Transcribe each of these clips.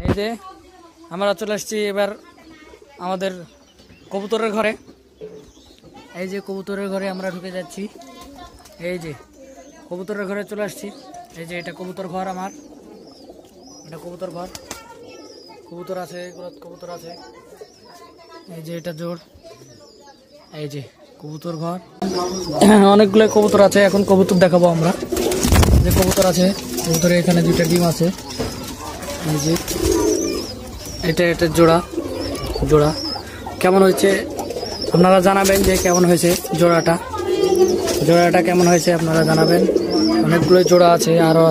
এই যে আমরা চলে আসছি এবার আমাদের কবুতরের ঘরে। এই যে কবুতরের ঘরে আমরা ঢুকে যাচ্ছি। এই যে কবুতরের ঘরে চলে আসছি। এই যে এটা কবুতর ঘর আমার, এটা কবুতর ঘর। কবুতর আছে, কবুতর আছে। এই যে এটা জোর। এই যে কবুতর ঘর, অনেকগুলো কবুতর আছে। এখন কবুতর দেখাবো আমরা। যে কবুতর আছে, কবুতরের এখানে দুইটা ডিম আছে। এই যে এটা জোড়া জোড়া কেমন হয়েছে আপনারা জানাবেন, যে কেমন হয়েছে জোড়াটা কেমন হয়েছে আপনারা জানাবেন। অনেকগুলো জোড়া আছে, আরও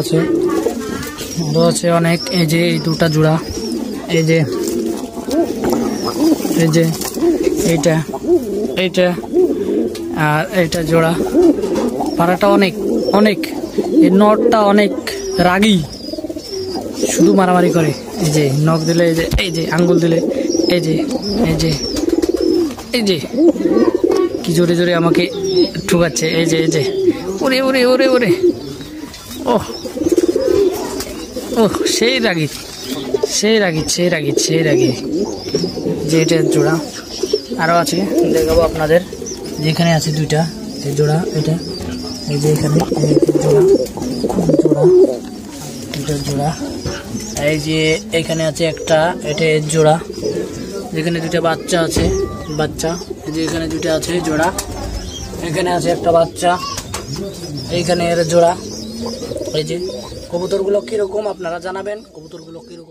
আছে অনেক। এই যে এই দুটা জোড়া, এই যে এইটা আর এইটা জোড়া। পাড়াটা অনেক অনেক, এই নটটা অনেক রাগী, শুধু মারামারি করে। এই যে নখ দিলে, এই যে আঙ্গুল দিলে, এই যে কি জোরে জোরে আমাকে ঠুকাচ্ছে। এই যে ওরে ওরে ওরে ওরে, ও ও সেই রাগী যে এটা জোড়া। আরও আছে, দেখাবো আপনাদের। যেখানে আছে দুইটা জোড়া, এটা এই যে এখানে জোড়া। এই যে এখানে আছে একটা, এটা জোড়া। যেখানে দুইটা বাচ্চা আছে, এই যে এখানে দুইটা আছে জোড়া। এখানে আছে একটা বাচ্চা, এইখানে এর জোড়া। এই যে কবুতরগুলো কিরকম আপনারা জানাবেন, কবুতরগুলো কিরকম।